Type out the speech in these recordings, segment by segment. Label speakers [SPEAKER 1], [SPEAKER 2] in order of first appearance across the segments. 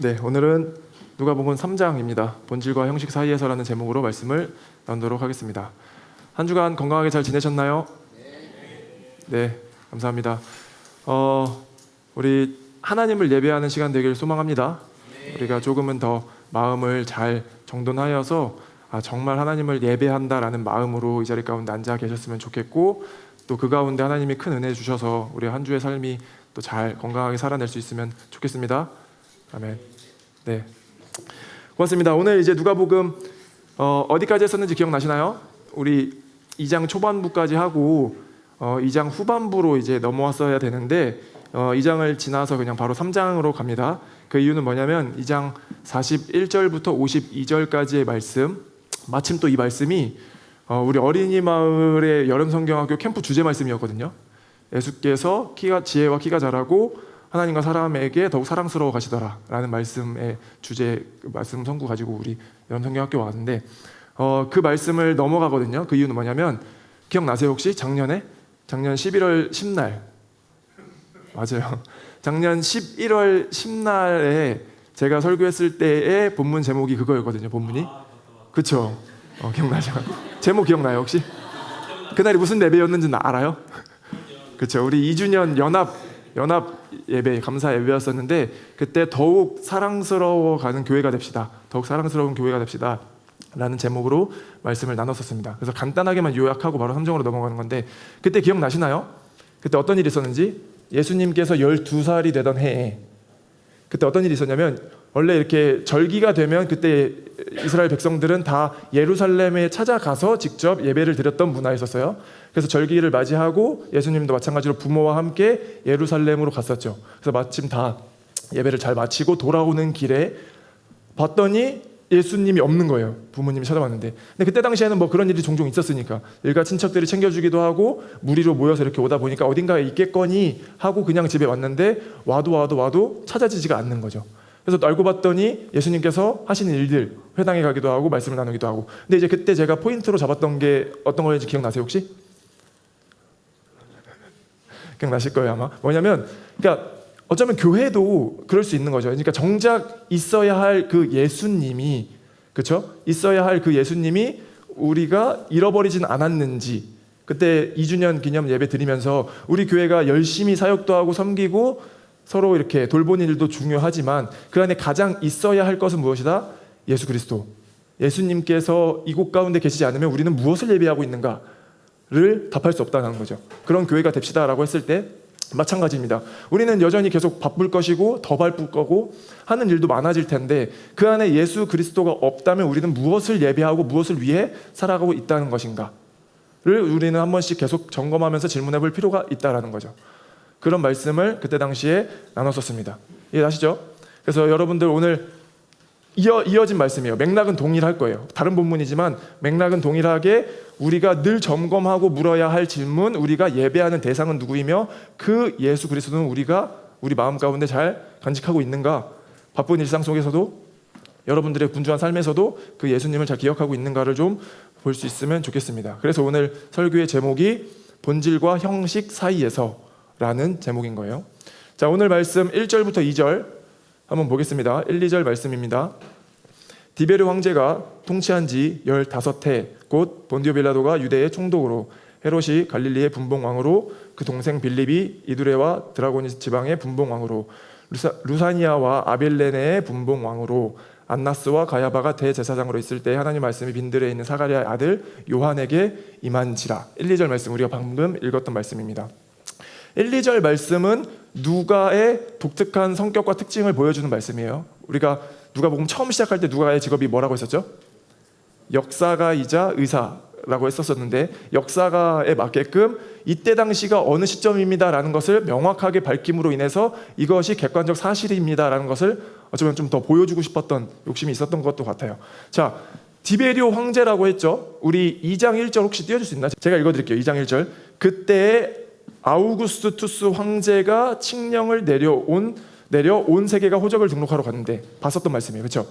[SPEAKER 1] 네, 오늘은 누가복음 3장입니다. 본질과 형식 사이에서라는 제목으로 말씀을 나누도록 하겠습니다. 한 주간 건강하게 잘 지내셨나요? 네, 감사합니다. 우리 하나님을 예배하는 시간 되길 소망합니다. 우리가 조금은 더 마음을 잘 정돈하여서 정말 하나님을 예배한다라는 마음으로 이 자리 가운데 앉아 계셨으면 좋겠고, 또 그 가운데 하나님이 큰 은혜 주셔서 우리 한 주의 삶이 또 잘 건강하게 살아낼 수 있으면 좋겠습니다. 아멘. 네, 고맙습니다. 오늘 이제 누가복음 어디까지 했었는지 기억나시나요? 우리 2장 초반부까지 하고 2장 후반부로 이제 넘어왔어야 되는데 2장을 지나서 그냥 바로 3장으로 갑니다. 그 이유는 뭐냐면 2장 41절부터 52절까지의 말씀, 마침 또 이 말씀이 우리 어린이 마을의 여름성경학교 캠프 주제 말씀이었거든요. 예수께서 지혜와 키가 자라고 하나님과 사람에게 더욱 사랑스러워 가시더라 라는 말씀의 주제, 말씀 선구 가지고 우리 여름성경학교 왔는데 그 말씀을 넘어가거든요. 그 이유는 뭐냐면 기억나세요 혹시? 작년 11월 10날 맞아요. 작년 11월 10날에 제가 설교했을 때의 본문 제목이 그거였거든요. 본문이 그쵸? 기억나죠? 제목 기억나요 혹시? 그날이 무슨 예배였는지는 알아요? 그쵸? 우리 2주년 연합 예배, 감사 예배였었는데 그때 더욱 사랑스러워가는 교회가 됩시다. 더욱 사랑스러운 교회가 됩시다 라는 제목으로 말씀을 나눴었습니다. 그래서 간단하게만 요약하고 바로 3장으로 넘어가는 건데, 그때 기억나시나요? 그때 어떤 일이 있었는지? 예수님께서 12살이 되던 해에 그때 어떤 일이 있었냐면, 원래 이렇게 절기가 되면 그때 이스라엘 백성들은 다 예루살렘에 찾아가서 직접 예배를 드렸던 문화가 있었어요. 그래서 절기를 맞이하고 예수님도 마찬가지로 부모와 함께 예루살렘으로 갔었죠. 그래서 마침 다 예배를 잘 마치고 돌아오는 길에 봤더니 예수님이 없는 거예요. 부모님이 찾아왔는데. 근데 그때 당시에는 뭐 그런 일이 종종 있었으니까 일가 친척들이 챙겨주기도 하고 무리로 모여서 이렇게 오다 보니까 어딘가에 있겠거니 하고 그냥 집에 왔는데 와도 찾아지지가 않는 거죠. 그래서 알고 봤더니 예수님께서 하시는 일들 회당에 가기도 하고 말씀을 나누기도 하고. 근데 이제 그때 제가 포인트로 잡았던 게 어떤 거인지 기억나세요 혹시? 기억나실 거예요 아마. 뭐냐면 그러니까 어쩌면 교회도 그럴 수 있는 거죠. 그러니까 정작 있어야 할 그 예수님이, 그렇죠? 있어야 할 그 예수님이 우리가 잃어버리진 않았는지. 그때 2주년 기념 예배 드리면서 우리 교회가 열심히 사역도 하고 섬기고 서로 이렇게 돌보는 일도 중요하지만 그 안에 가장 있어야 할 것은 무엇이다? 예수 그리스도. 예수님께서 이곳 가운데 계시지 않으면 우리는 무엇을 예배하고 있는가를 답할 수 없다는 거죠. 그런 교회가 됩시다라고 했을 때 마찬가지입니다. 우리는 여전히 계속 바쁠 것이고 더 바쁠 거고 하는 일도 많아질 텐데 그 안에 예수 그리스도가 없다면 우리는 무엇을 예배하고 무엇을 위해 살아가고 있다는 것인가를 우리는 한 번씩 계속 점검하면서 질문해 볼 필요가 있다는 거죠. 그런 말씀을 그때 당시에 나눴었습니다. 이해하시죠? 그래서 여러분들 오늘 이어진 말씀이에요. 맥락은 동일할 거예요. 다른 본문이지만 맥락은 동일하게 우리가 늘 점검하고 물어야 할 질문, 우리가 예배하는 대상은 누구이며 그 예수 그리스도는 우리가 우리 마음 가운데 잘 간직하고 있는가, 바쁜 일상 속에서도 여러분들의 분주한 삶에서도 그 예수님을 잘 기억하고 있는가를 좀 볼 수 있으면 좋겠습니다. 그래서 오늘 설교의 제목이 본질과 형식 사이에서 라는 제목인 거예요. 자, 오늘 말씀 1절부터 2절 한번 보겠습니다. 1, 2절 말씀입니다. 디베르 황제가 통치한 지 15해 곧 본디오 빌라도가 유대의 총독으로, 헤롯이 갈릴리의 분봉왕으로, 그 동생 빌립이 이두레와 드라고니 지방의 분봉왕으로, 루사니아와 아빌레네의 분봉왕으로, 안나스와 가야바가 대제사장으로 있을 때 하나님 말씀이 빈들에 있는 사가랴의 아들 요한에게 임한지라. 1, 2절 말씀 우리가 방금 읽었던 말씀입니다. 1, 2절 말씀은 누가의 독특한 성격과 특징을 보여주는 말씀이에요. 우리가 누가복음 처음 시작할 때 누가의 직업이 뭐라고 했었죠? 역사가이자 의사라고 했었는데 역사가에 맞게끔 이때 당시가 어느 시점입니다라는 것을 명확하게 밝힘으로 인해서 이것이 객관적 사실입니다라는 것을 어쩌면 좀 더 보여주고 싶었던 욕심이 있었던 것도 같아요. 자, 디베리오 황제라고 했죠. 우리 2장 1절 혹시 띄워줄 수 있나? 제가 읽어드릴게요. 2장 1절. 그때 아우구스투스 황제가 칙령을 내려온 세계가 호적을 등록하러 갔는데 봤었던 말씀이에요. 그렇죠?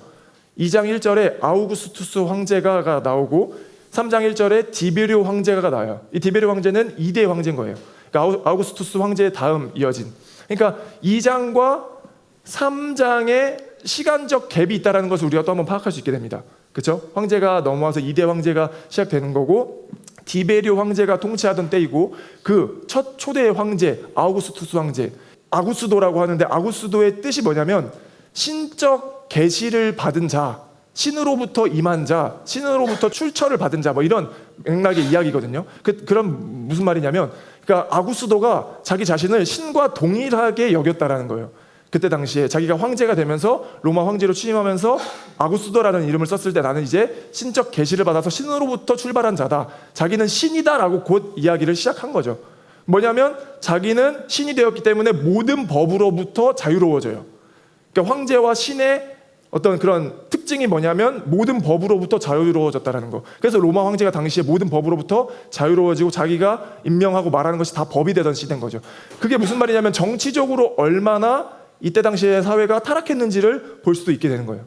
[SPEAKER 1] 2장 1절에 아우구스투스 황제가 나오고 3장 1절에 디베리오 황제가 나와요. 이 디베리오 황제는 2대 황제인 거예요. 그러니까 아우구스투스 황제 다음 이어진. 그러니까 2장과 3장의 시간적 갭이 있다는 것을 우리가 또 한번 파악할 수 있게 됩니다. 그렇죠? 황제가 넘어와서 2대 황제가 시작되는 거고, 디베리오 황제가 통치하던 때이고, 그 첫 초대 황제 아우구스투스 황제, 아구스도라고 하는데, 아구스도의 뜻이 뭐냐면 신적 계시를 받은 자, 신으로부터 임한 자, 신으로부터 출처를 받은 자, 뭐 이런 맥락의 이야기거든요. 그럼 무슨 말이냐면, 그러니까 아구스도가 자기 자신을 신과 동일하게 여겼다라는 거예요. 그때 당시에 자기가 황제가 되면서 로마 황제로 취임하면서 아구스도라는 이름을 썼을 때, 나는 이제 신적 계시를 받아서 신으로부터 출발한 자다, 자기는 신이다라고 곧 이야기를 시작한 거죠. 뭐냐면 자기는 신이 되었기 때문에 모든 법으로부터 자유로워져요. 그러니까 황제와 신의 어떤 그런 특징이 뭐냐면 모든 법으로부터 자유로워졌다는 거. 그래서 로마 황제가 당시에 모든 법으로부터 자유로워지고 자기가 임명하고 말하는 것이 다 법이 되던 시대인 거죠. 그게 무슨 말이냐면 정치적으로 얼마나 이때 당시의 사회가 타락했는지를 볼 수도 있게 되는 거예요.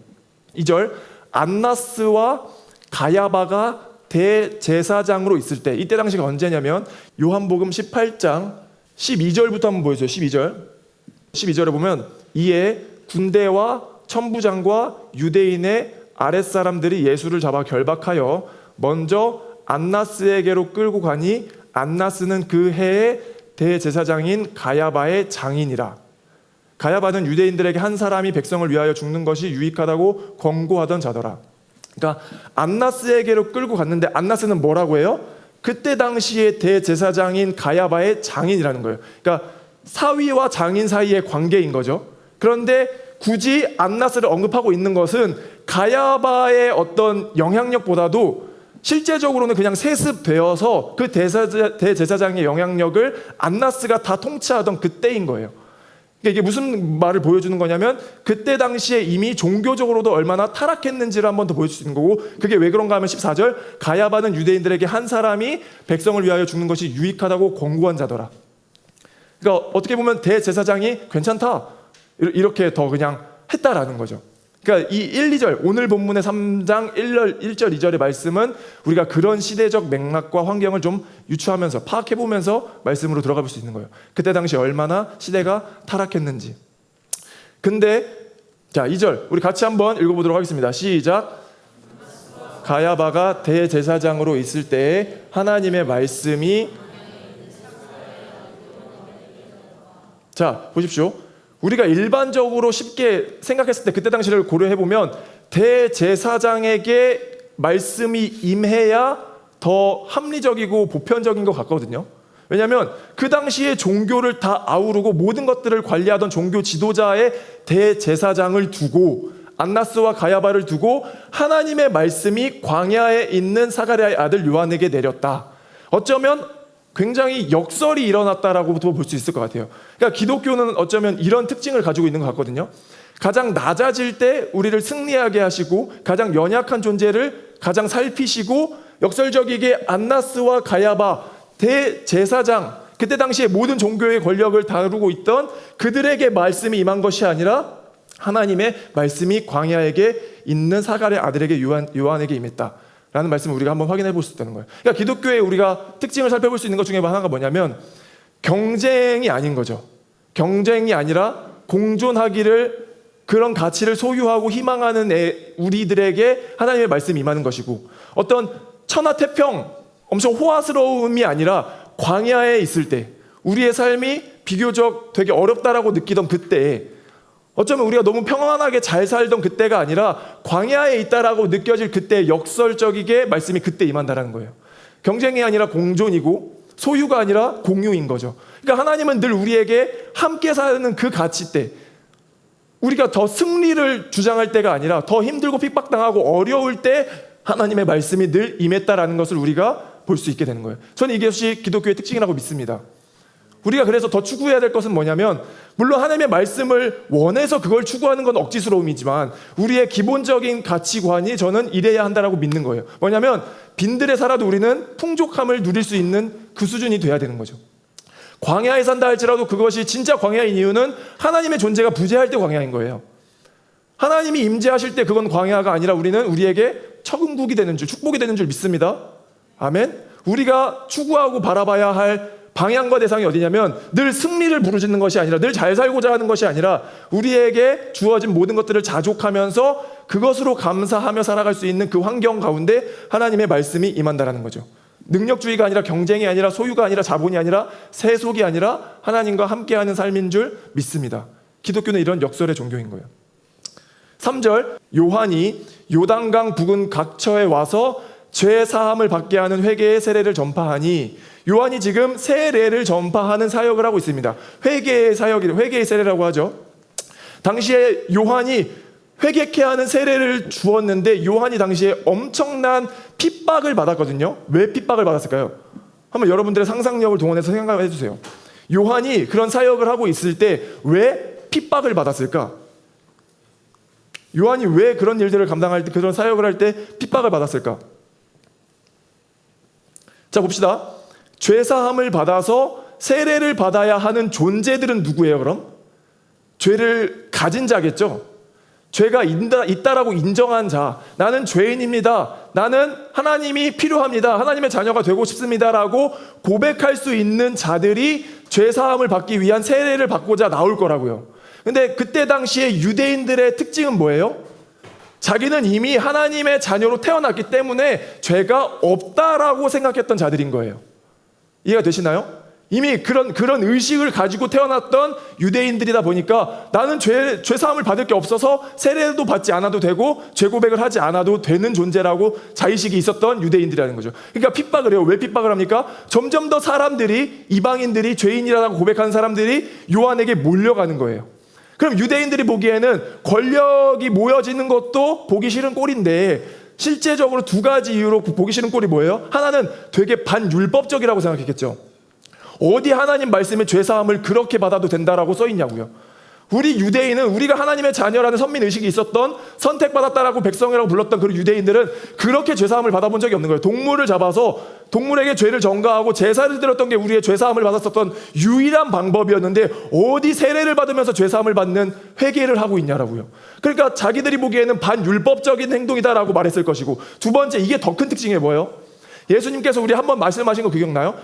[SPEAKER 1] 2절, 안나스와 가야바가 대제사장으로 있을 때, 이때 당시가 언제냐면 요한복음 18장 12절부터 한번 보여줘요. 12절에 보면, 이에 군대와 천부장과 유대인의 아랫사람들이 예수를 잡아 결박하여 먼저 안나스에게로 끌고 가니, 안나스는 그 해의 대제사장인 가야바의 장인이라. 가야바는 유대인들에게 한 사람이 백성을 위하여 죽는 것이 유익하다고 권고하던 자더라. 그러니까 안나스에게로 끌고 갔는데, 안나스는 뭐라고 해요? 그때 당시에 대제사장인 가야바의 장인이라는 거예요. 그러니까 사위와 장인 사이의 관계인 거죠. 그런데 굳이 안나스를 언급하고 있는 것은 가야바의 어떤 영향력보다도 실제적으로는 그냥 세습되어서 그 대제사장의 영향력을 안나스가 다 통치하던 그때인 거예요. 이게 무슨 말을 보여주는 거냐면, 그때 당시에 이미 종교적으로도 얼마나 타락했는지를 한번 더 보여줄 수 있는 거고, 그게 왜 그런가 하면 14절, 가야바는 유대인들에게 한 사람이 백성을 위하여 죽는 것이 유익하다고 권고한 자더라. 그러니까 어떻게 보면 대제사장이 괜찮다, 이렇게 더 그냥 했다라는 거죠. 그러니까 이 1, 2절, 오늘 본문의 3장 1절, 2절의 말씀은 우리가 그런 시대적 맥락과 환경을 좀 유추하면서 파악해보면서 말씀으로 들어가 볼 수 있는 거예요. 그때 당시 얼마나 시대가 타락했는지. 근데 자, 2절 우리 같이 한번 읽어보도록 하겠습니다. 시작. 가야바가 대제사장으로 있을 때에 하나님의 말씀이, 자 보십시오. 우리가 일반적으로 쉽게 생각했을 때 그때 당시를 고려해보면 대제사장에게 말씀이 임해야 더 합리적이고 보편적인 것 같거든요. 왜냐하면 그 당시에 종교를 다 아우르고 모든 것들을 관리하던 종교 지도자의 대제사장을 두고, 안나스와 가야바를 두고 하나님의 말씀이 광야에 있는 사가랴의 아들 요한에게 내렸다. 어쩌면 굉장히 역설이 일어났다라고도 볼 수 있을 것 같아요. 그러니까 기독교는 어쩌면 이런 특징을 가지고 있는 것 같거든요. 가장 낮아질 때 우리를 승리하게 하시고, 가장 연약한 존재를 가장 살피시고, 역설적이게 안나스와 가야바 대제사장, 그때 당시에 모든 종교의 권력을 다루고 있던 그들에게 말씀이 임한 것이 아니라 하나님의 말씀이 광야에게 있는 사가랴의 아들에게 요한에게 임했다 라는 말씀을 우리가 한번 확인해 볼 수 있다는 거예요. 그러니까 기독교의 우리가 특징을 살펴볼 수 있는 것 중에 하나가 뭐냐면, 경쟁이 아닌 거죠. 경쟁이 아니라 공존하기를, 그런 가치를 소유하고 희망하는 우리들에게 하나님의 말씀이 임하는 것이고, 어떤 천하태평, 엄청 호화스러움이 아니라 광야에 있을 때, 우리의 삶이 비교적 되게 어렵다라고 느끼던 그때에, 어쩌면 우리가 너무 평안하게 잘 살던 그때가 아니라 광야에 있다라고 느껴질 그때, 역설적이게 말씀이 그때 임한다라는 거예요. 경쟁이 아니라 공존이고 소유가 아니라 공유인 거죠. 그러니까 하나님은 늘 우리에게 함께 사는 그 가치 때, 우리가 더 승리를 주장할 때가 아니라 더 힘들고 핍박당하고 어려울 때 하나님의 말씀이 늘 임했다라는 것을 우리가 볼 수 있게 되는 거예요. 저는 이것이 기독교의 특징이라고 믿습니다. 우리가 그래서 더 추구해야 될 것은 뭐냐면, 물론 하나님의 말씀을 원해서 그걸 추구하는 건 억지스러움이지만 우리의 기본적인 가치관이 저는 이래야 한다라고 믿는 거예요. 뭐냐면 빈들에 살아도 우리는 풍족함을 누릴 수 있는 그 수준이 돼야 되는 거죠. 광야에 산다 할지라도 그것이 진짜 광야인 이유는 하나님의 존재가 부재할 때 광야인 거예요. 하나님이 임재하실 때 그건 광야가 아니라 우리는 우리에게 천국이 되는 줄, 축복이 되는 줄 믿습니다. 아멘. 우리가 추구하고 바라봐야 할 방향과 대상이 어디냐면 늘 승리를 부르짖는 것이 아니라, 늘 잘 살고자 하는 것이 아니라 우리에게 주어진 모든 것들을 자족하면서 그것으로 감사하며 살아갈 수 있는 그 환경 가운데 하나님의 말씀이 임한다라는 거죠. 능력주의가 아니라, 경쟁이 아니라, 소유가 아니라, 자본이 아니라, 세속이 아니라 하나님과 함께하는 삶인 줄 믿습니다. 기독교는 이런 역설의 종교인 거예요. 3절, 요한이 요단강 부근 각처에 와서 죄 사함을 받게 하는 회개의 세례를 전파하니, 요한이 지금 세례를 전파하는 사역을 하고 있습니다. 회개의 사역이, 회개의 세례라고 하죠. 당시에 요한이 회개케 하는 세례를 주었는데, 요한이 당시에 엄청난 핍박을 받았거든요. 왜 핍박을 받았을까요? 한번 여러분들의 상상력을 동원해서 생각해 주세요. 요한이 그런 사역을 하고 있을 때 왜 핍박을 받았을까? 요한이 왜 그런 일들을 감당할 때, 그런 사역을 할 때 핍박을 받았을까? 자, 봅시다. 죄사함을 받아서 세례를 받아야 하는 존재들은 누구예요, 그럼? 죄를 가진 자겠죠? 죄가 있다라고 인정한 자, 나는 죄인입니다, 나는 하나님이 필요합니다, 하나님의 자녀가 되고 싶습니다라고 고백할 수 있는 자들이 죄사함을 받기 위한 세례를 받고자 나올 거라고요. 근데 그때 당시에 유대인들의 특징은 뭐예요? 자기는 이미 하나님의 자녀로 태어났기 때문에 죄가 없다라고 생각했던 자들인 거예요. 이해가 되시나요? 이미 그런 의식을 가지고 태어났던 유대인들이다 보니까 나는 죄사함을 받을 게 없어서 세례도 받지 않아도 되고 죄 고백을 하지 않아도 되는 존재라고 자의식이 있었던 유대인들이라는 거죠. 그러니까 핍박을 해요. 왜 핍박을 합니까? 점점 더 사람들이, 이방인들이, 죄인이라고 고백하는 사람들이 요한에게 몰려가는 거예요. 그럼 유대인들이 보기에는 권력이 모여지는 것도 보기 싫은 꼴인데, 실제적으로 두 가지 이유로 보기 싫은 꼴이 뭐예요? 하나는 되게 반율법적이라고 생각했겠죠. 어디 하나님 말씀에 죄사함을 그렇게 받아도 된다라고 써있냐고요. 우리 유대인은, 우리가 하나님의 자녀라는 선민의식이 있었던, 선택받았다라고 백성이라고 불렀던 그 유대인들은 그렇게 죄사함을 받아본 적이 없는 거예요. 동물을 잡아서 동물에게 죄를 전가하고 제사를 드렸던 게 우리의 죄사함을 받았었던 유일한 방법이었는데, 어디 세례를 받으면서 죄사함을 받는 회개를 하고 있냐라고요. 그러니까 자기들이 보기에는 반율법적인 행동이다라고 말했을 것이고, 두 번째, 이게 더 큰 특징이 뭐예요? 예수님께서 우리 한번 말씀하신 거 기억나요?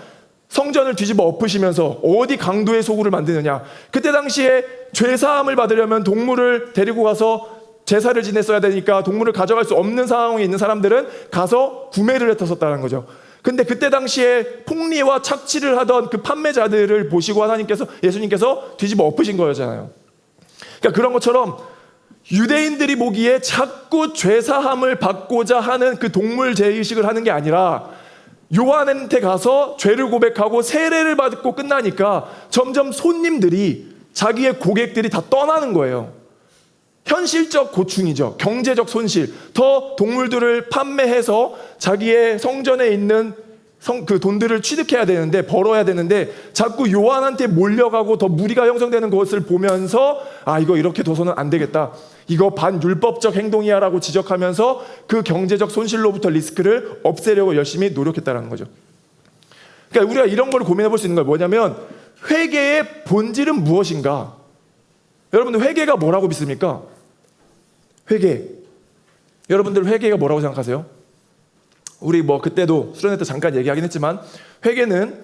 [SPEAKER 1] 성전을 뒤집어 엎으시면서 어디 강도의 소굴을 만드느냐. 그때 당시에 죄사함을 받으려면 동물을 데리고 가서 제사를 지냈어야 되니까 동물을 가져갈 수 없는 상황에 있는 사람들은 가서 구매를 했었다는 거죠. 근데 그때 당시에 폭리와 착취를 하던 그 판매자들을 보시고 예수님께서 뒤집어 엎으신 거잖아요. 그러니까 그런 것처럼 유대인들이 보기에 자꾸 죄사함을 받고자 하는 그 동물 제의식을 하는 게 아니라, 요한한테 가서 죄를 고백하고 세례를 받고 끝나니까 점점 손님들이, 자기의 고객들이 다 떠나는 거예요. 현실적 고충이죠. 경제적 손실. 더 동물들을 판매해서 자기의 성전에 있는 그 돈들을 취득해야 되는데, 벌어야 되는데, 자꾸 요한한테 몰려가고 더 무리가 형성되는 것을 보면서, 아, 이거 이렇게 둬서는 안 되겠다, 이거 반율법적 행동이야 라고 지적하면서 그 경제적 손실로부터 리스크를 없애려고 열심히 노력했다는 거죠. 그러니까 우리가 이런 걸 고민해 볼 수 있는 건 뭐냐면, 회개의 본질은 무엇인가? 여러분들 회개가 뭐라고 믿습니까? 회개. 여러분들 회개가 뭐라고 생각하세요? 우리 그때도 수련회 때 잠깐 얘기하긴 했지만, 회개는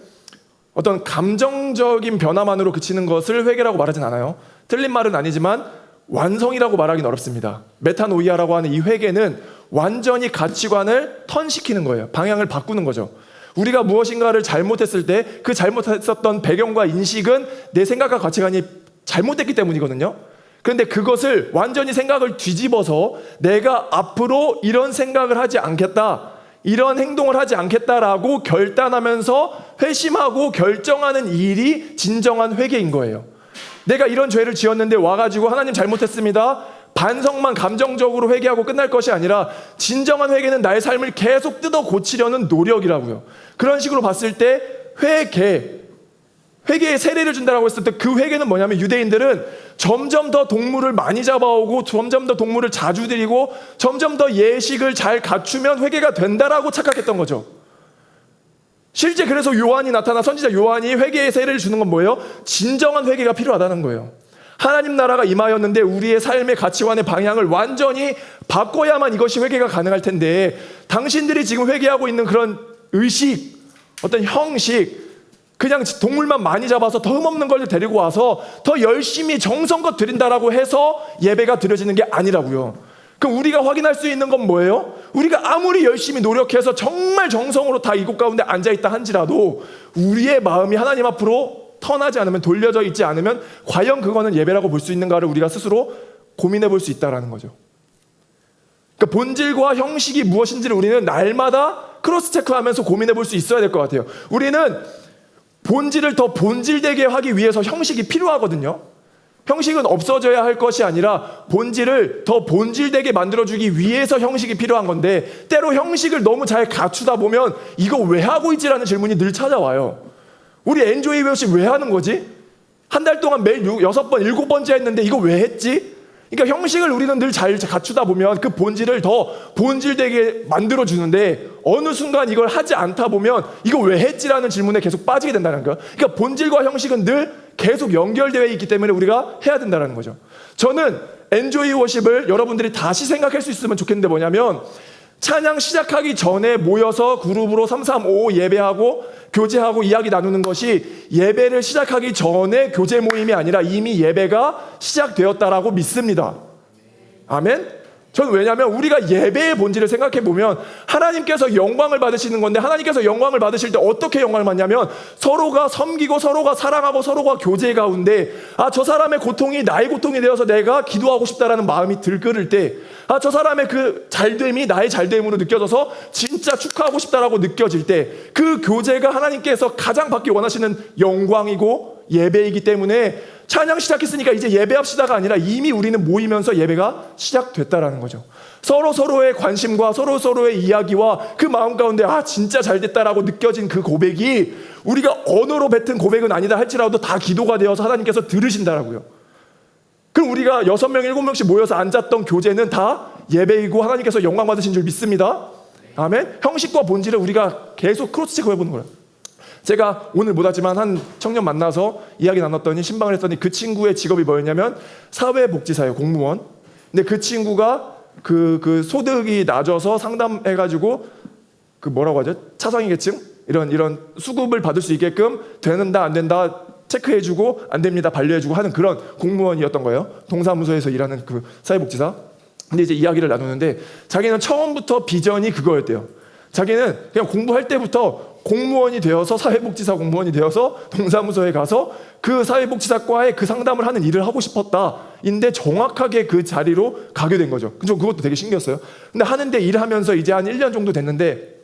[SPEAKER 1] 어떤 감정적인 변화만으로 그치는 것을 회개라고 말하진 않아요. 틀린 말은 아니지만 완성이라고 말하기는 어렵습니다. 메타노이아라고 하는 이 회개는 완전히 가치관을 턴시키는 거예요. 방향을 바꾸는 거죠. 우리가 무엇인가를 잘못했을 때 그 잘못했었던 배경과 인식은 내 생각과 가치관이 잘못됐기 때문이거든요. 그런데 그것을 완전히 생각을 뒤집어서 내가 앞으로 이런 생각을 하지 않겠다, 이런 행동을 하지 않겠다라고 결단하면서 회심하고 결정하는 일이 진정한 회개인 거예요. 내가 이런 죄를 지었는데 와가지고 하나님 잘못했습니다, 반성만 감정적으로 회개하고 끝날 것이 아니라, 진정한 회개는 나의 삶을 계속 뜯어 고치려는 노력이라고요. 그런 식으로 봤을 때 회개의 세례를 준다라고 했을 때, 그 회개는 뭐냐면, 유대인들은 점점 더 동물을 많이 잡아오고 점점 더 동물을 자주 드리고 점점 더 예식을 잘 갖추면 회개가 된다라고 착각했던 거죠. 실제 그래서 요한이 나타나, 선지자 요한이 회개의 세례를 주는 건 뭐예요? 진정한 회개가 필요하다는 거예요. 하나님 나라가 임하였는데 우리의 삶의 가치관의 방향을 완전히 바꿔야만 이것이 회개가 가능할 텐데, 당신들이 지금 회개하고 있는 그런 의식, 어떤 형식, 그냥 동물만 많이 잡아서 더 흠없는 걸 데리고 와서 더 열심히 정성껏 드린다라고 해서 예배가 드려지는 게 아니라고요. 그럼 우리가 확인할 수 있는 건 뭐예요? 우리가 아무리 열심히 노력해서 정말 정성으로 다 이곳 가운데 앉아있다 한지라도 우리의 마음이 하나님 앞으로 터나지 않으면, 돌려져 있지 않으면 과연 그거는 예배라고 볼 수 있는가를 우리가 스스로 고민해 볼 수 있다는 거죠. 그러니까 본질과 형식이 무엇인지를 우리는 날마다 크로스 체크하면서 고민해 볼 수 있어야 될 것 같아요. 우리는 본질을 더 본질되게 하기 위해서 형식이 필요하거든요. 형식은 없어져야 할 것이 아니라 본질을 더 본질되게 만들어주기 위해서 형식이 필요한 건데, 때로 형식을 너무 잘 갖추다 보면 이거 왜 하고 있지라는 질문이 늘 찾아와요. 우리 엔조이 웨어십 왜 하는 거지? 한 달 동안 매일 6번, 7번째 했는데 이거 왜 했지? 그러니까 형식을 우리는 늘 잘 갖추다 보면 그 본질을 더 본질되게 만들어주는데, 어느 순간 이걸 하지 않다 보면 이거 왜 했지라는 질문에 계속 빠지게 된다는 거예요. 그러니까 본질과 형식은 늘 계속 연결되어 있기 때문에 우리가 해야 된다는 거죠. 저는 엔조이 워십을 여러분들이 다시 생각할 수 있으면 좋겠는데 뭐냐면, 찬양 시작하기 전에 모여서 그룹으로 335 예배하고 교제하고 이야기 나누는 것이 예배를 시작하기 전에 교제 모임이 아니라 이미 예배가 시작되었다라고 믿습니다. 아멘? 저는 왜냐하면 우리가 예배의 본질을 생각해 보면 하나님께서 영광을 받으시는 건데, 하나님께서 영광을 받으실 때 어떻게 영광을 받냐면 서로가 섬기고 서로가 사랑하고 서로가 교제 가운데, 저 사람의 고통이 나의 고통이 되어서 내가 기도하고 싶다라는 마음이 들끓을 때, 저 사람의 그 잘됨이 나의 잘됨으로 느껴져서 진짜 축하하고 싶다라고 느껴질 때, 그 교제가 하나님께서 가장 받기 원하시는 영광이고 예배이기 때문에 찬양 시작했으니까 이제 예배합시다가 아니라 이미 우리는 모이면서 예배가 시작됐다라는 거죠. 서로의 관심과 서로의 이야기와 그 마음 가운데 진짜 잘됐다라고 느껴진 그 고백이 우리가 언어로 뱉은 고백은 아니다 할지라도 다 기도가 되어서 하나님께서 들으신다라고요. 그럼 우리가 6명, 7명씩 모여서 앉았던 교제는 다 예배이고 하나님께서 영광 받으신 줄 믿습니다. 아멘. 형식과 본질을 우리가 계속 크로스 체크해 보는 거예요. 제가 오늘 못 왔지만 한 청년 만나서 이야기 나눴더니, 신방을 했더니 그 친구의 직업이 뭐였냐면 사회복지사예요. 공무원. 근데 그 친구가 그 소득이 낮아서 상담해가지고 그 뭐라고 하죠? 차상위 계층? 이런 수급을 받을 수 있게끔 되는다 안 된다 체크해주고 안 됩니다 반려해주고 하는 그런 공무원이었던 거예요. 동사무소에서 일하는 그 사회복지사. 근데 이제 이야기를 나누는데 자기는 처음부터 비전이 그거였대요. 자기는 그냥 공부할 때부터 공무원이 되어서, 사회복지사 공무원이 되어서 동사무소에 가서 그 사회복지사과에 그 상담을 하는 일을 하고 싶었다. 인데 정확하게 그 자리로 가게 된 거죠. 그것도 되게 신기했어요. 근데 하는데 일하면서 이제 한 1년 정도 됐는데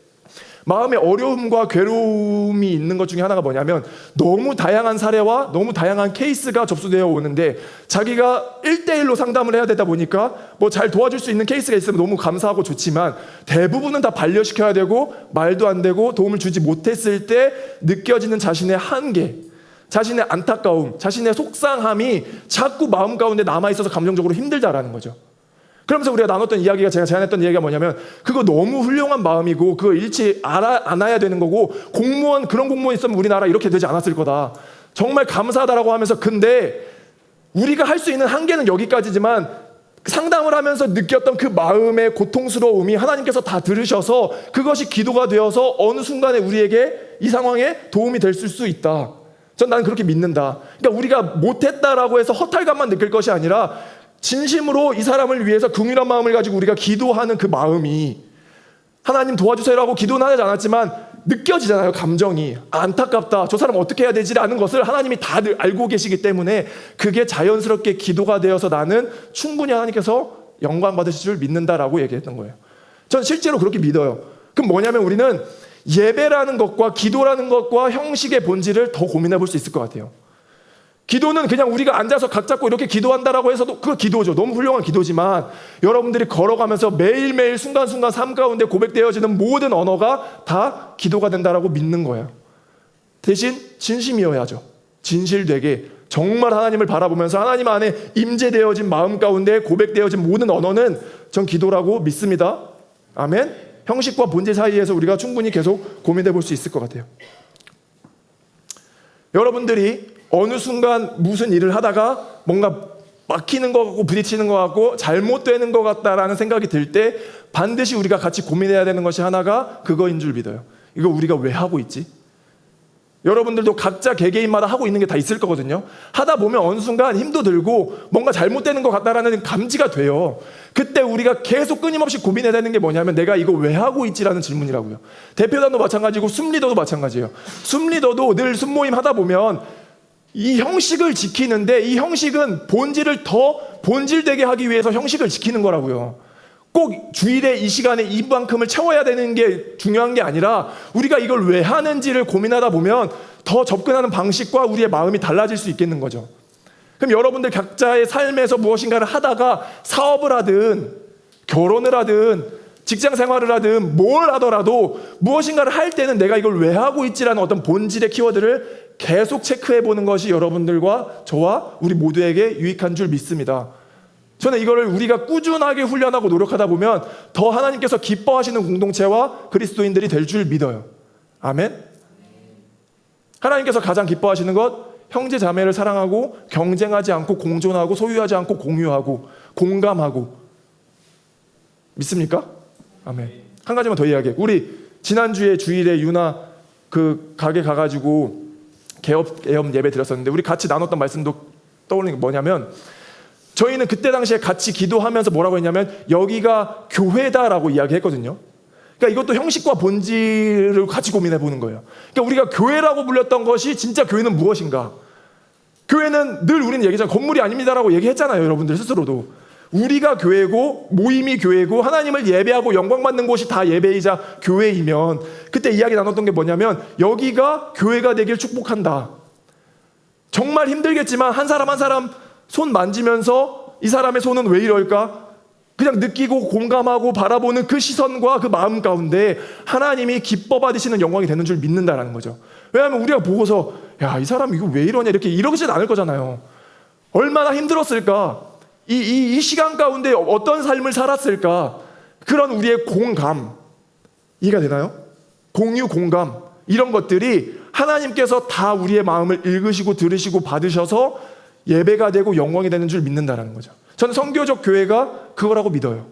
[SPEAKER 1] 마음에 어려움과 괴로움이 있는 것 중에 하나가 뭐냐면, 너무 다양한 사례와 너무 다양한 케이스가 접수되어 오는데 자기가 1대1로 상담을 해야 되다 보니까 뭐 잘 도와줄 수 있는 케이스가 있으면 너무 감사하고 좋지만 대부분은 다 반려시켜야 되고 말도 안 되고 도움을 주지 못했을 때 느껴지는 자신의 한계, 자신의 안타까움, 자신의 속상함이 자꾸 마음 가운데 남아있어서 감정적으로 힘들다라는 거죠. 그러면서 우리가 나눴던 이야기가, 제가 제안했던 이야기가 뭐냐면, 그거 너무 훌륭한 마음이고 그거 잃지 않아야 되는 거고, 그런 공무원 있으면 우리나라 이렇게 되지 않았을 거다. 정말 감사하다라고 하면서, 근데 우리가 할 수 있는 한계는 여기까지지만 상담을 하면서 느꼈던 그 마음의 고통스러움이 하나님께서 다 들으셔서 그것이 기도가 되어서 어느 순간에 우리에게 이 상황에 도움이 될 수 있다. 나는 그렇게 믿는다. 그러니까 우리가 못했다라고 해서 허탈감만 느낄 것이 아니라 진심으로 이 사람을 위해서 긍휼한 마음을 가지고 우리가 기도하는 그 마음이, 하나님 도와주세요라고 기도는 하지 않았지만 느껴지잖아요. 감정이 안타깝다, 저 사람 어떻게 해야 되지라는 것을 하나님이 다들 알고 계시기 때문에 그게 자연스럽게 기도가 되어서 나는 충분히 하나님께서 영광 받으실 줄 믿는다라고 얘기했던 거예요. 전 실제로 그렇게 믿어요. 그럼 뭐냐면 우리는 예배라는 것과 기도라는 것과 형식의 본질을 더 고민해 볼 수 있을 것 같아요. 기도는 그냥 우리가 앉아서 각 잡고 이렇게 기도한다라고 해서도 그거 기도죠. 너무 훌륭한 기도지만 여러분들이 걸어가면서 매일매일 순간순간 삶 가운데 고백되어지는 모든 언어가 다 기도가 된다라고 믿는 거예요. 대신 진심이어야죠. 진실되게 정말 하나님을 바라보면서 하나님 안에 임재되어진 마음 가운데 고백되어진 모든 언어는 전 기도라고 믿습니다. 아멘. 형식과 본질 사이에서 우리가 충분히 계속 고민해 볼 수 있을 것 같아요. 여러분들이 어느 순간 무슨 일을 하다가 뭔가 막히는 것 같고 부딪히는 것 같고 잘못되는 것 같다라는 생각이 들 때 반드시 우리가 같이 고민해야 되는 것이 하나가 그거인 줄 믿어요. 이거 우리가 왜 하고 있지? 여러분들도 각자 개개인마다 하고 있는 게 다 있을 거거든요. 하다 보면 어느 순간 힘도 들고 뭔가 잘못되는 것 같다라는 감지가 돼요. 그때 우리가 계속 끊임없이 고민해야 되는 게 뭐냐면 내가 이거 왜 하고 있지라는 질문이라고요. 대표단도 마찬가지고 숨리더도 마찬가지예요. 숨리더도 늘 숨모임 하다 보면 이 형식을 지키는데 이 형식은 본질을 더 본질되게 하기 위해서 형식을 지키는 거라고요. 꼭 주일에 이 시간에 이만큼을 채워야 되는 게 중요한 게 아니라 우리가 이걸 왜 하는지를 고민하다 보면 더 접근하는 방식과 우리의 마음이 달라질 수 있겠는 거죠. 그럼 여러분들 각자의 삶에서 무엇인가를 하다가 사업을 하든 결혼을 하든 직장 생활을 하든 뭘 하더라도 무엇인가를 할 때는 내가 이걸 왜 하고 있지라는 어떤 본질의 키워드를 계속 체크해 보는 것이 여러분들과 저와 우리 모두에게 유익한 줄 믿습니다. 저는 이거를 우리가 꾸준하게 훈련하고 노력하다 보면 더 하나님께서 기뻐하시는 공동체와 그리스도인들이 될 줄 믿어요. 아멘. 하나님께서 가장 기뻐하시는 것, 형제 자매를 사랑하고 경쟁하지 않고 공존하고 소유하지 않고 공유하고 공감하고. 믿습니까? 아멘. 한 가지만 더 이야기해. 우리 지난주에 주일에 유나 그 가게 가가지고 개업 예배 드렸었는데 우리 같이 나눴던 말씀도 떠오르는 게 뭐냐면 저희는 그때 당시에 같이 기도하면서 뭐라고 했냐면 여기가 교회다라고 이야기했거든요. 그러니까 이것도 형식과 본질을 같이 고민해 보는 거예요. 그러니까 우리가 교회라고 불렸던 것이 진짜 교회는 무엇인가? 교회는 늘 우리는 얘기잖아요. 건물이 아닙니다라고 얘기했잖아요. 여러분들 스스로도. 우리가 교회고 모임이 교회고 하나님을 예배하고 영광받는 곳이 다 예배이자 교회이면 그때 이야기 나눴던 게 뭐냐면 여기가 교회가 되길 축복한다. 정말 힘들겠지만 한 사람 한 사람 손 만지면서 이 사람의 손은 왜 이럴까? 그냥 느끼고 공감하고 바라보는 그 시선과 그 마음 가운데 하나님이 기뻐 받으시는 영광이 되는 줄 믿는다라는 거죠. 왜냐하면 우리가 보고서 야, 이 사람 이거 왜 이러냐 이렇게 이러진 않을 거잖아요. 얼마나 힘들었을까? 이 시간 가운데 어떤 삶을 살았을까? 그런 우리의 공감, 이해가 되나요? 공유, 공감 이런 것들이 하나님께서 다 우리의 마음을 읽으시고 들으시고 받으셔서 예배가 되고 영광이 되는 줄 믿는다라는 거죠. 저는 선교적 교회가 그거라고 믿어요.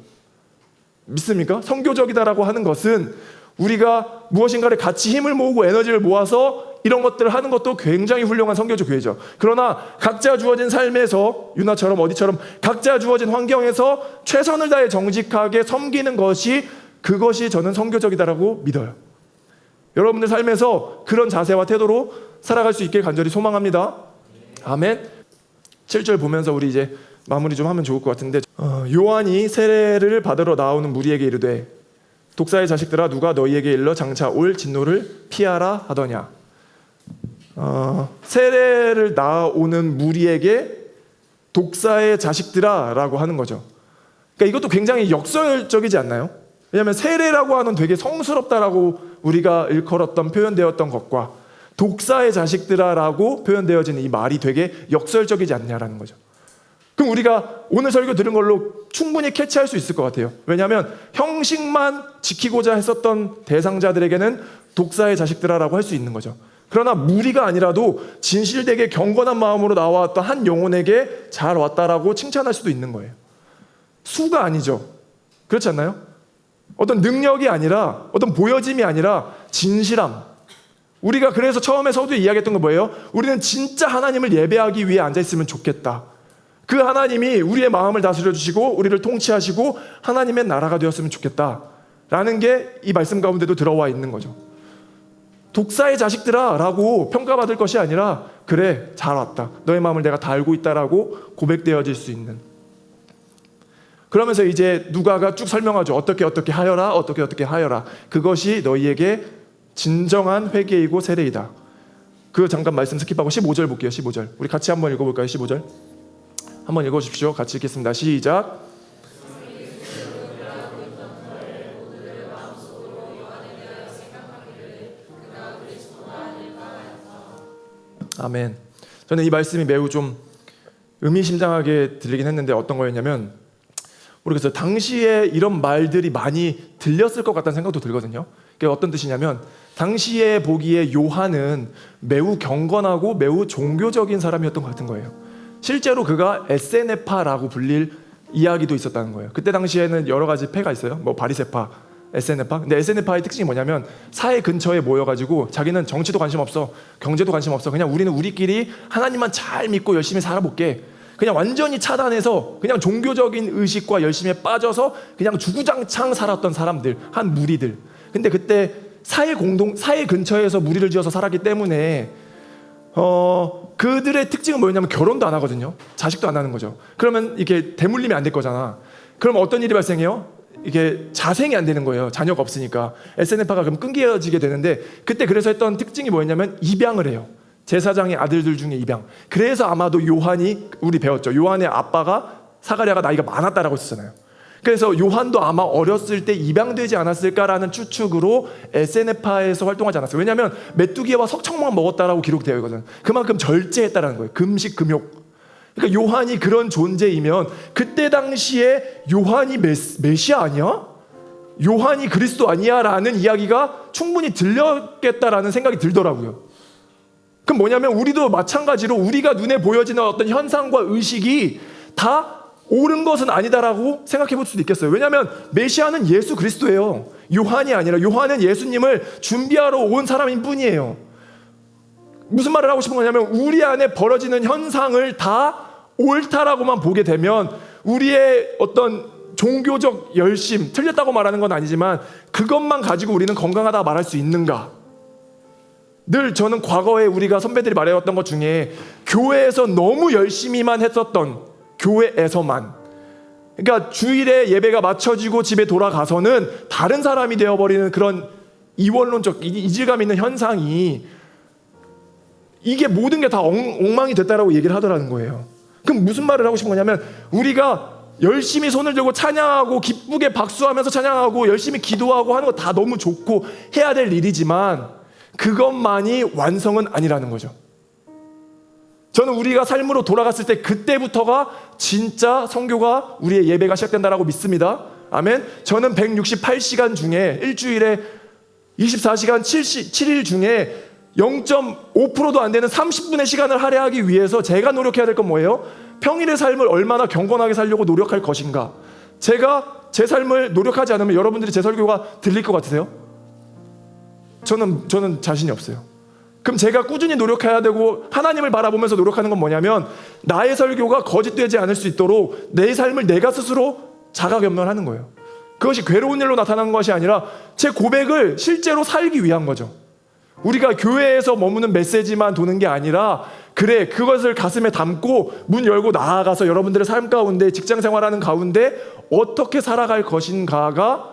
[SPEAKER 1] 믿습니까? 선교적이다라고 하는 것은 우리가 무엇인가를 같이 힘을 모으고 에너지를 모아서 이런 것들을 하는 것도 굉장히 훌륭한 선교적 교회죠. 그러나 각자 주어진 삶에서 유나처럼 어디처럼 각자 주어진 환경에서 최선을 다해 정직하게 섬기는 것이 그것이 저는 선교적이다라고 믿어요. 여러분들 삶에서 그런 자세와 태도로 살아갈 수 있길 간절히 소망합니다. 아멘. 7절 보면서 우리 이제 마무리 좀 하면 좋을 것 같은데 요한이 세례를 받으러 나오는 무리에게 이르되 독사의 자식들아 누가 너희에게 일러 장차 올 진노를 피하라 하더냐. 세례를 나오는 무리에게 독사의 자식들아 라고 하는 거죠. 그러니까 이것도 굉장히 역설적이지 않나요? 왜냐하면 세례라고 하는 되게 성스럽다라고 우리가 일컬었던 표현되었던 것과 독사의 자식들아라고 표현되어지는 이 말이 되게 역설적이지 않냐라는 거죠. 그럼 우리가 오늘 설교 들은 걸로 충분히 캐치할 수 있을 것 같아요. 왜냐하면 형식만 지키고자 했었던 대상자들에게는 독사의 자식들아라고 할 수 있는 거죠. 그러나 무리가 아니라도 진실되게 경건한 마음으로 나왔던 한 영혼에게 잘 왔다라고 칭찬할 수도 있는 거예요. 수가 아니죠. 그렇지 않나요? 어떤 능력이 아니라 어떤 보여짐이 아니라 진실함. 우리가 그래서 처음에 서두에 이야기했던 건 뭐예요? 우리는 진짜 하나님을 예배하기 위해 앉아있으면 좋겠다. 그 하나님이 우리의 마음을 다스려 주시고 우리를 통치하시고 하나님의 나라가 되었으면 좋겠다 라는 게 이 말씀 가운데도 들어와 있는 거죠. 독사의 자식들아 라고 평가받을 것이 아니라 그래 잘 왔다. 너의 마음을 내가 다 알고 있다라고 고백되어질 수 있는. 그러면서 이제 누가가 쭉 설명하죠. 어떻게 하여라 어떻게 하여라. 그것이 너희에게 진정한 회개이고 세례이다. 그 잠깐 말씀 스킵하고 15절 볼게요. 15절 우리 같이 한번 읽어볼까요? 15절 한번 읽어주십시오. 같이 읽겠습니다. 시작. 아멘. 저는 이 말씀이 매우 좀 의미심장하게 들리긴 했는데 어떤 거였냐면 모르겠어요. 당시에 이런 말들이 많이 들렸을 것 같다는 생각도 들거든요. 그게 어떤 뜻이냐면 당시에 보기에 요한은 매우 경건하고 매우 종교적인 사람이었던 것 같은 거예요. 실제로 그가 에세네파라고 불릴 이야기도 있었다는 거예요. 그때 당시에는 여러 가지 패가 있어요. 뭐 바리새파, SNF파. 근데 SNF파의 특징이 뭐냐면 사회 근처에 모여가지고 자기는 정치도 관심 없어, 경제도 관심 없어, 그냥 우리는 우리끼리 하나님만 잘 믿고 열심히 살아볼게. 그냥 완전히 차단해서 그냥 종교적인 의식과 열심에 빠져서 그냥 주구장창 살았던 사람들, 한 무리들. 근데 그때 사회 근처에서 무리를 지어서 살았기 때문에 그들의 특징은 뭐였냐면 결혼도 안 하거든요. 자식도 안 하는 거죠. 그러면 이게 대물림이 안 될 거잖아. 그럼 어떤 일이 발생해요? 이게 자생이 안 되는 거예요. 자녀가 없으니까. SNF가 그럼 끊겨지게 되는데, 그때 그래서 했던 특징이 뭐였냐면 입양을 해요. 제사장의 아들들 중에 입양. 그래서 아마도 요한이, 우리 배웠죠. 요한의 아빠가 사가랴가 나이가 많았다라고 했잖아요. 그래서 요한도 아마 어렸을 때 입양되지 않았을까라는 추측으로 SNF파에서 활동하지 않았어요. 왜냐하면 메뚜기와 석청만 먹었다라고 기록되어 있거든. 그만큼 절제했다라는 거예요. 금식, 금욕. 그러니까 요한이 그런 존재이면 그때 당시에 요한이 메시아 아니야? 요한이 그리스도 아니야? 라는 이야기가 충분히 들렸겠다라는 생각이 들더라고요. 그럼 뭐냐면 우리도 마찬가지로 우리가 눈에 보여지는 어떤 현상과 의식이 다 옳은 것은 아니다라고 생각해 볼 수도 있겠어요. 왜냐하면 메시아는 예수 그리스도예요. 요한이 아니라. 요한은 예수님을 준비하러 온 사람인 뿐이에요. 무슨 말을 하고 싶은 거냐면 우리 안에 벌어지는 현상을 다 옳다라고만 보게 되면 우리의 어떤 종교적 열심, 틀렸다고 말하는 건 아니지만 그것만 가지고 우리는 건강하다 말할 수 있는가? 늘 저는 과거에 우리가 선배들이 말해왔던 것 중에 교회에서 너무 열심히만 했었던, 교회에서만, 그러니까 주일에 예배가 맞춰지고 집에 돌아가서는 다른 사람이 되어버리는 그런 이원론적 이질감 있는 현상이, 이게 모든 게 다 엉망이 됐다라고 얘기를 하더라는 거예요. 그럼 무슨 말을 하고 싶은 거냐면 우리가 열심히 손을 들고 찬양하고 기쁘게 박수하면서 찬양하고 열심히 기도하고 하는 거 다 너무 좋고 해야 될 일이지만 그것만이 완성은 아니라는 거죠. 저는 우리가 삶으로 돌아갔을 때 그때부터가 진짜 선교가 우리의 예배가 시작된다라고 믿습니다. 아멘. 저는 168시간 중에 일주일에 24시간 7일 중에 0.5%도 안 되는 30분의 시간을 할애하기 위해서 제가 노력해야 될 건 뭐예요? 평일의 삶을 얼마나 경건하게 살려고 노력할 것인가. 제가 제 삶을 노력하지 않으면 여러분들이 제 설교가 들릴 것 같으세요? 저는 자신이 없어요. 그럼 제가 꾸준히 노력해야 되고 하나님을 바라보면서 노력하는 건 뭐냐면 나의 설교가 거짓되지 않을 수 있도록 내 삶을 내가 스스로 자가견면하는 거예요. 그것이 괴로운 일로 나타나는 것이 아니라 제 고백을 실제로 살기 위한 거죠. 우리가 교회에서 머무는 메시지만 도는 게 아니라 그래, 그것을 가슴에 담고 문 열고 나아가서 여러분들의 삶 가운데, 직장 생활하는 가운데 어떻게 살아갈 것인가가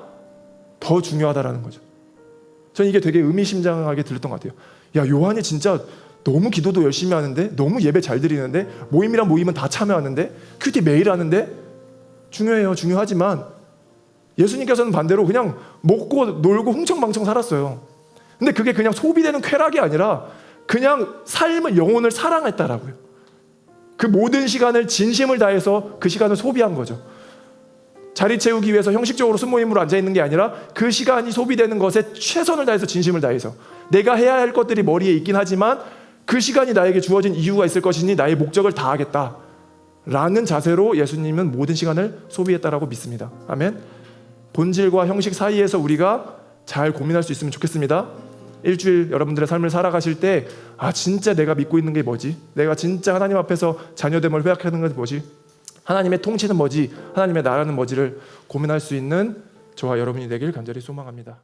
[SPEAKER 1] 더 중요하다라는 거죠. 저는 이게 되게 의미심장하게 들렸던 것 같아요. 야, 요한이 진짜 너무 기도도 열심히 하는데, 너무 예배 잘 드리는데, 모임이랑 모임은 다 참여하는데, 큐티 매일 하는데, 중요해요. 중요하지만 예수님께서는 반대로 그냥 먹고 놀고 흥청망청 살았어요. 근데 그게 그냥 소비되는 쾌락이 아니라 그냥 삶을, 영혼을 사랑했다라고요. 그 모든 시간을 진심을 다해서 그 시간을 소비한 거죠. 자리 채우기 위해서 형식적으로 순모임으로 앉아있는 게 아니라 그 시간이 소비되는 것에 최선을 다해서, 진심을 다해서 내가 해야 할 것들이 머리에 있긴 하지만 그 시간이 나에게 주어진 이유가 있을 것이니 나의 목적을 다하겠다 라는 자세로 예수님은 모든 시간을 소비했다라고 믿습니다. 아멘. 본질과 형식 사이에서 우리가 잘 고민할 수 있으면 좋겠습니다. 일주일 여러분들의 삶을 살아가실 때 진짜 내가 믿고 있는 게 뭐지? 내가 진짜 하나님 앞에서 자녀됨을 회복하는 것이 뭐지? 하나님의 통치는 뭐지? 하나님의 나라는 뭐지를 고민할 수 있는 저와 여러분이 되길 간절히 소망합니다.